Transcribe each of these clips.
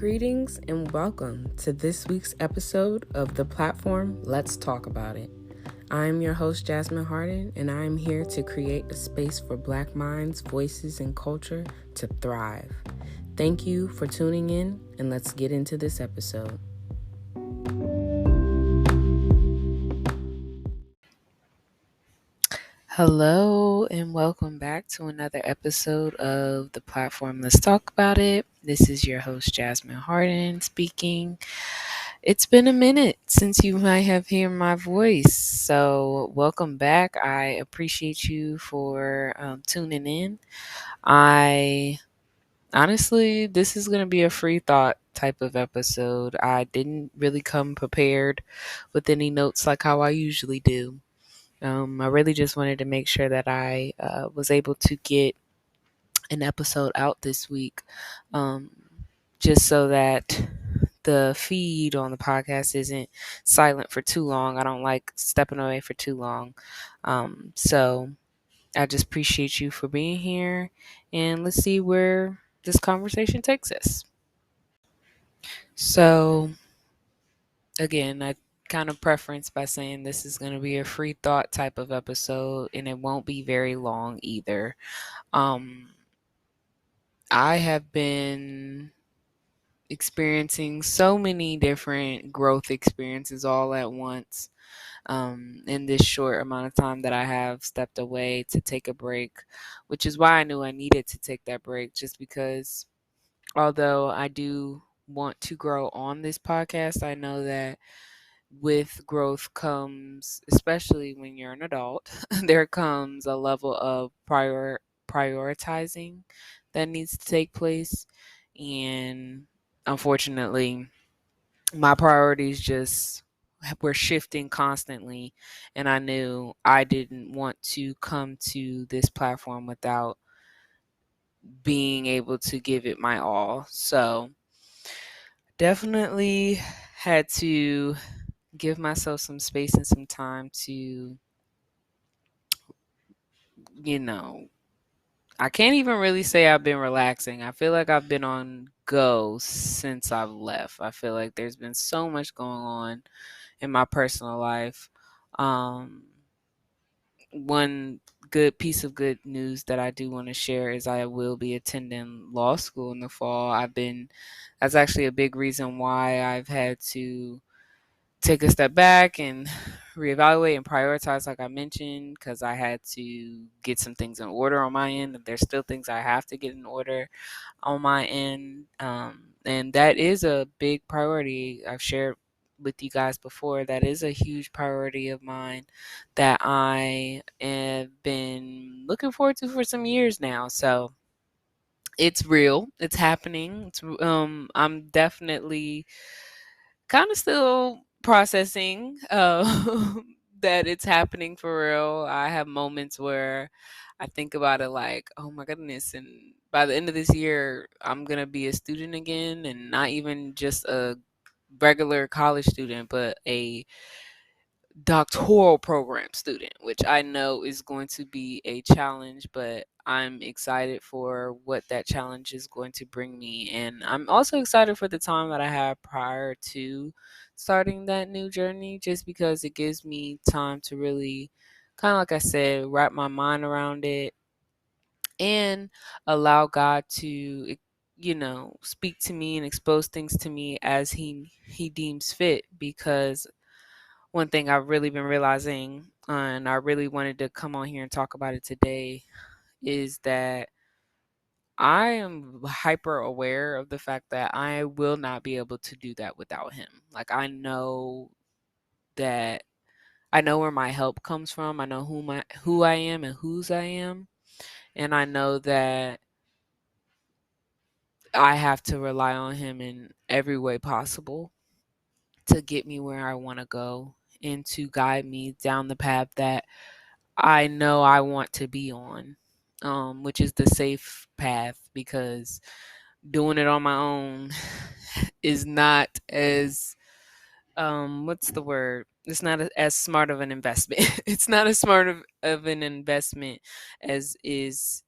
Greetings and welcome to this week's episode of the platform Let's Talk About It. I'm your host, Jasmine Harden, and I'm here to create a space for Black minds, voices, and culture to thrive. Thank you for tuning in, and let's get into this episode. Hello, and welcome back to another episode of the platform Let's Talk About It. This is your host, Jasmine Harden, speaking. It's been a minute since you might have heard my voice, so welcome back. I appreciate you for tuning in. Honestly, this is going to be a free thought type of episode. I didn't really come prepared with any notes like how I usually do. I really just wanted to make sure that I was able to get an episode out this week, just so that the feed on the podcast isn't silent for too long. I don't like stepping away for too long. So I just appreciate you for being here, and let's see where this conversation takes us. So, again, I kind of preference by saying this is going to be a free thought type of episode, and it won't be very long either. I have been experiencing so many different growth experiences all at once in this short amount of time that I have stepped away to take a break, which is why I knew I needed to take that break, just because although I do want to grow on this podcast, I know that with growth comes, especially when you're an adult, there comes a level of prioritizing that needs to take place. And unfortunately, my priorities just were shifting constantly. And I knew I didn't want to come to this platform without being able to give it my all. So definitely had to give myself some space and some time to, I can't even really say I've been relaxing. I feel like I've been on go since I've left. I feel like there's been so much going on in my personal life. Um, One good piece of good news that I do want to share is I will be attending law school in the fall. That's actually a big reason why I've had to take a step back and reevaluate and prioritize, like I mentioned, because I had to get some things in order on my end. And there's still things I have to get in order on my end. And that is a big priority. I've shared with you guys before. That is a huge priority of mine that I have been looking forward to for some years now. So it's real. It's happening. I'm definitely kind of still processing that it's happening for real. I have moments where I think about it like, oh my goodness, and by the end of this year, I'm going to be a student again, and not even just a regular college student, but a doctoral program student, which I know is going to be a challenge, but I'm excited for what that challenge is going to bring me. And I'm also excited for the time that I have prior to starting that new journey, just because it gives me time to really, kind of like I said, wrap my mind around it and allow God to speak to me and expose things to me as he deems fit. Because one thing I've really been realizing, and I really wanted to come on here and talk about it today, is that I am hyper aware of the fact that I will not be able to do that without him. Like, that I know where my help comes from. I know who I am and whose I am, and I know that I have to rely on him in every way possible to get me where I want to go and to guide me down the path that I know I want to be on, which is the safe path, because doing it on my own is not as, what's the word? It's not as smart of an investment. It's not as smart of an investment as is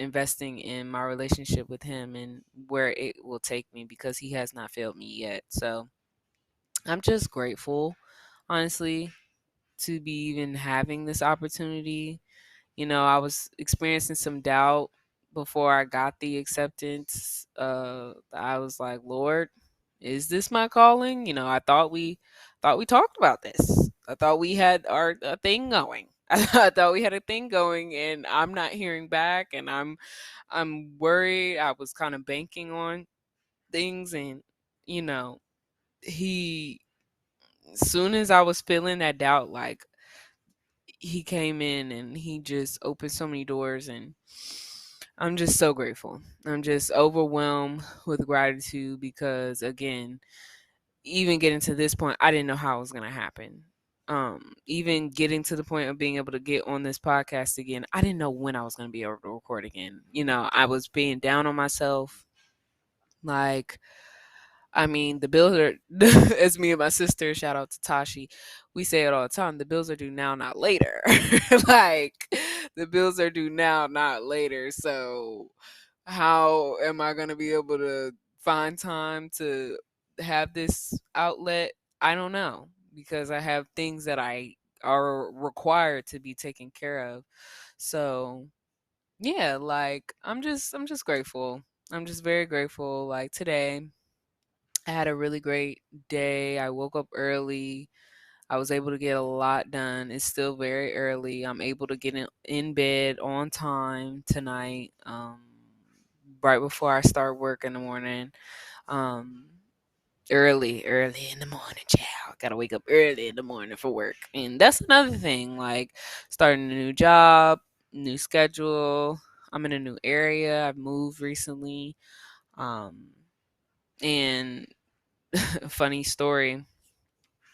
investing in my relationship with him and where it will take me, because he has not failed me yet. So I'm just grateful, honestly, to be even having this opportunity. I was experiencing some doubt before I got the acceptance. I was like, Lord, is this my calling? I thought we talked about this. I thought we had our a thing going. I thought we had a thing going, and I'm not hearing back, and I'm worried. I was kind of banking on things, and you know, he as soon as I was feeling that doubt, like, he came in and he just opened so many doors, and I'm just so grateful. I'm just overwhelmed with gratitude because, again, even getting to this point, I didn't know how it was going to happen. Even getting to the point of being able to get on this podcast again, I didn't know when I was going to be able to record again. I was being down on myself. Like, I mean, the bills are, as me and my sister, shout out to Tashi, we say it all the time, the bills are due now, not later. Like, the bills are due now, not later. So, how am I going to be able to find time to have this outlet? I don't know, because I have things that I are required to be taken care of. So, yeah, like, I'm just grateful. I'm just very grateful. Like, today I had a really great day. I woke up early. I was able to get a lot done. It's still very early. I'm able to get in bed on time tonight, right before I start work in the morning. Um, early in the morning, child. Gotta wake up early in the morning for work. And that's another thing, like starting a new job, new schedule. I'm in a new area. I've moved recently. Um, and funny story.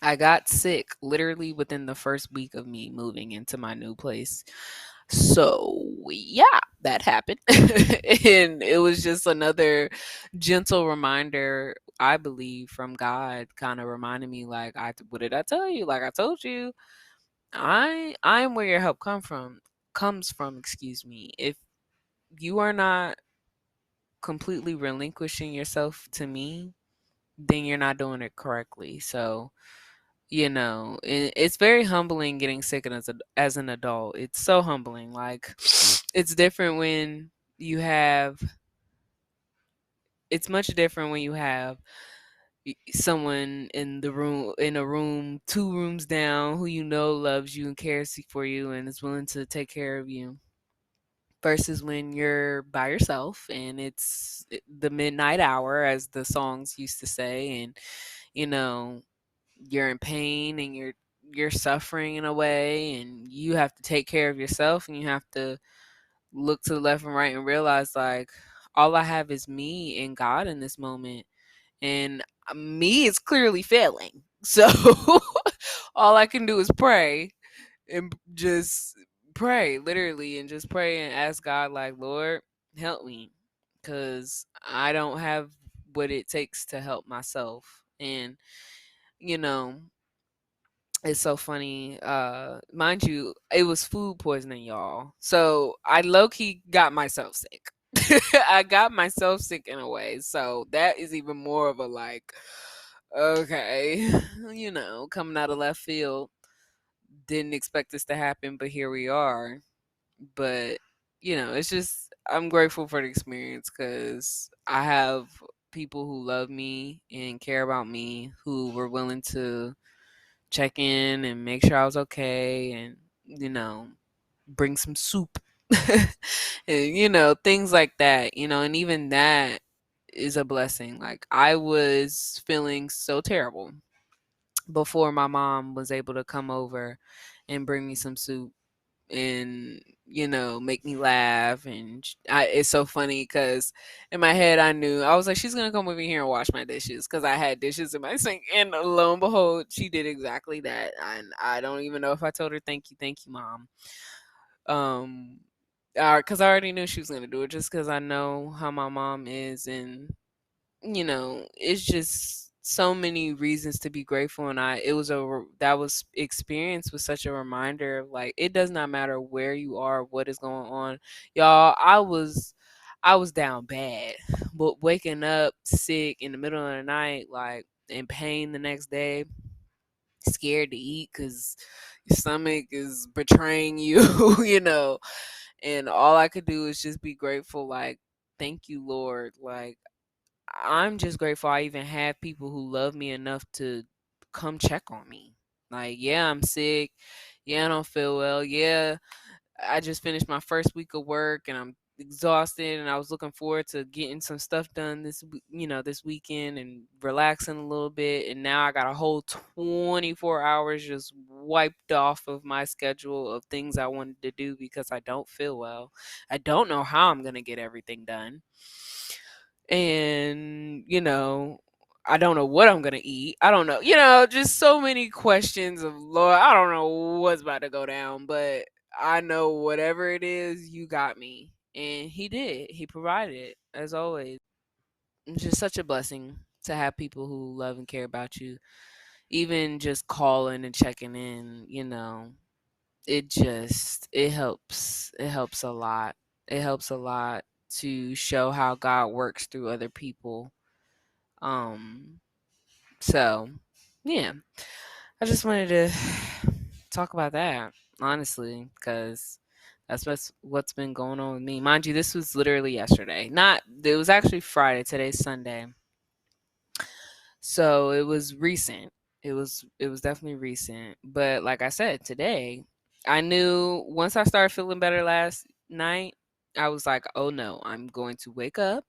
I got sick literally within the first week of me moving into my new place. So, yeah, that happened. And it was just another gentle reminder, I believe, from God, kind of reminding me, like, what did I tell you? Like, I told you, I'm where your help comes from, excuse me. If you are not completely relinquishing yourself to me, then you're not doing it correctly. So, it's very humbling getting sick as an adult. It's so humbling. Like, it's different when you have. It's much different when you have someone in a room 2 rooms down, who loves you and cares for you and is willing to take care of you, versus when you're by yourself and it's the midnight hour, as the songs used to say, and you know you're in pain and you're suffering in a way, and you have to take care of yourself, and you have to look to the left and right and realize, like, all I have is me and God in this moment, and me is clearly failing. So all I can do is pray, and just pray, literally, and just pray and ask God, like, Lord, help me, because I don't have what it takes to help myself. And you know it's so funny. Mind you, it was food poisoning, y'all. So I low key got myself sick. I got myself sick in a way. So that is even more of a, like, okay, coming out of left field. Didn't expect this to happen, but here we are. But, it's just, I'm grateful for the experience, because I have people who love me and care about me, who were willing to check in and make sure I was okay, and bring some soup. And things like that, and even that is a blessing. Like, I was feeling so terrible before my mom was able to come over and bring me some soup, and make me laugh. And it's so funny, because in my head I knew, I was like, she's gonna come over here and wash my dishes, because I had dishes in my sink, and lo and behold, she did exactly that. And I don't even know if I told her thank you, mom. Because I already knew she was gonna do it, just because I know how my mom is. And it's just so many reasons to be grateful, and that was experience was such a reminder of like it does not matter where you are, what is going on. Y'all, I was down bad, but waking up sick in the middle of the night, like in pain the next day, scared to eat because your stomach is betraying you, and all I could do is just be grateful, like, thank you, Lord. Like, I'm just grateful I even have people who love me enough to come check on me. Like, yeah, I'm sick. Yeah, I don't feel well. Yeah, I just finished my first week of work and I'm exhausted, and I was looking forward to getting some stuff done this weekend and relaxing a little bit, and now I got a whole 24 hours just wiped off of my schedule of things I wanted to do because I don't feel well. I don't know how I'm going to get everything done. And, I don't know what I'm going to eat. I don't know, just so many questions of, Lord, I don't know what's about to go down, but I know whatever it is, you got me. And he did. He provided it, as always. It's just such a blessing to have people who love and care about you. Even just calling and checking in, it helps. It helps a lot. It helps a lot to show how God works through other people. Um, so yeah, I just wanted to talk about that, honestly, because that's what's been going on with me. Mind you, this was literally yesterday. Not It was actually Friday. Today's Sunday. So it was recent. It was definitely recent. But like I said, today I knew once I started feeling better last night, I was like, "Oh no, I'm going to wake up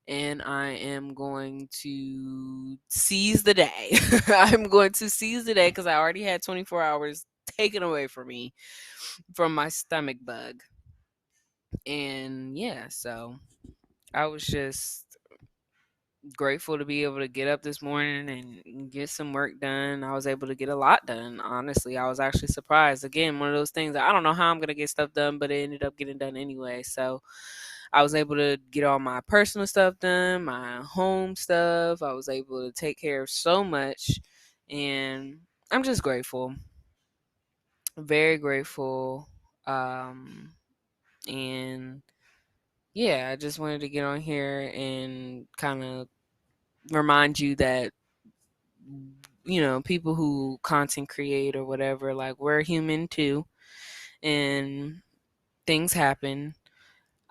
and I am going to seize the day." I'm going to seize the day because I already had 24 hours taken away from me from my stomach bug. And yeah, so I was just grateful to be able to get up this morning and get some work done. I was able to get a lot done. Honestly, I was actually surprised. Again, one of those things I don't know how I'm going to get stuff done, but it ended up getting done anyway. So I was able to get all my personal stuff done, my home stuff. I was able to take care of so much, and I'm just grateful. Very grateful. And yeah, I just wanted to get on here and kind of remind you that people who content create or whatever, like, we're human too, and things happen.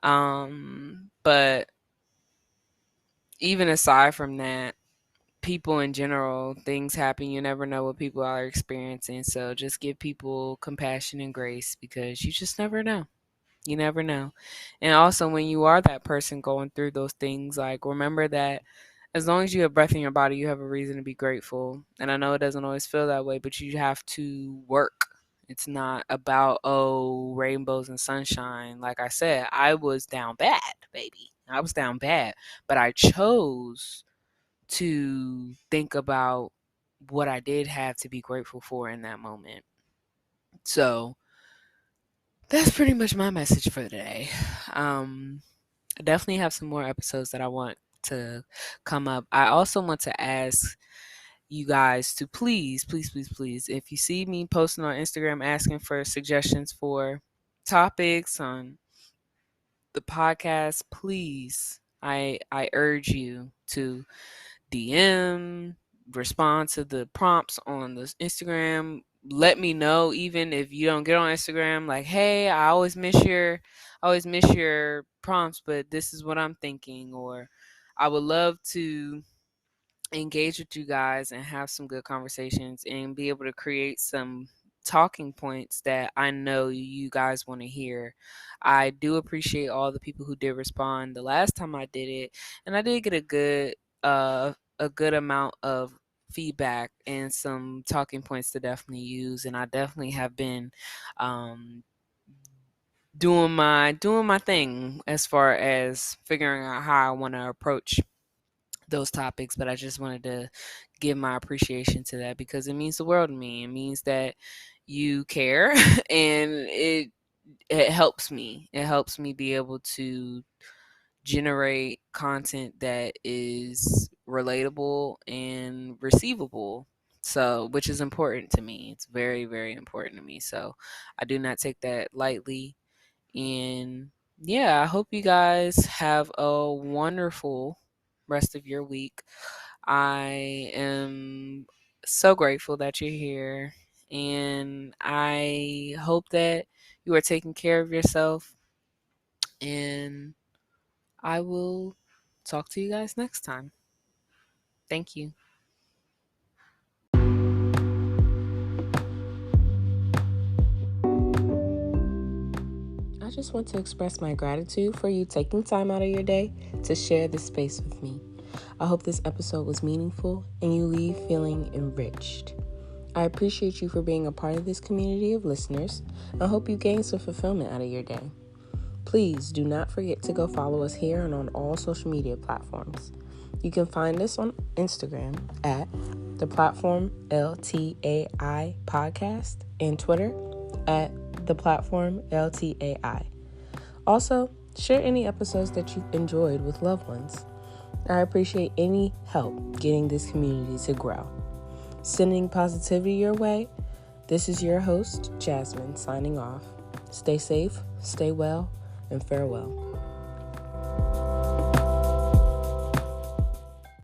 But even aside from that, people in general, things happen. You never know what people are experiencing. So just give people compassion and grace because you just never know. You never know. And also, when you are that person going through those things, like, remember that as long as you have breath in your body, you have a reason to be grateful. And I know it doesn't always feel that way, but you have to work. It's not about, oh, rainbows and sunshine. Like I said, I was down bad, baby. I was down bad, but I chose to think about what I did have to be grateful for in that moment. So that's pretty much my message for today. I definitely have some more episodes that I want to come up. I also want to ask you guys to please, please, please, please, if you see me posting on Instagram asking for suggestions for topics on the podcast, please, I urge you to DM, respond to the prompts on the Instagram. Let me know, even if you don't get on Instagram, like, hey, I always miss your prompts, but this is what I'm thinking. Or I would love to engage with you guys and have some good conversations and be able to create some talking points that I know you guys want to hear. I do appreciate all the people who did respond the last time I did it, and I did get a good amount of feedback and some talking points to definitely use. And I definitely have been um doing my thing as far as figuring out how I want to approach those topics. But I just wanted to give my appreciation to that because it means the world to me. It means that you care and it helps me. It helps me be able to generate content that is relatable and receivable. So, which is important to me. It's very, very important to me. So, I do not take that lightly. And yeah, I hope you guys have a wonderful rest of your week. I am so grateful that you're here. And I hope that you are taking care of yourself. And I will talk to you guys next time. Thank you. I just want to express my gratitude for you taking time out of your day to share this space with me. I hope this episode was meaningful and you leave feeling enriched. I appreciate you for being a part of this community of listeners. I hope you gain some fulfillment out of your day. Please do not forget to go follow us here and on all social media platforms. You can find us on Instagram at the platform LTAI podcast and Twitter at the platform LTAI. Also, share any episodes that you enjoyed with loved ones. I appreciate any help getting this community to grow. Sending positivity your way, this is your host, Jasmine, signing off. Stay safe, stay well, and farewell.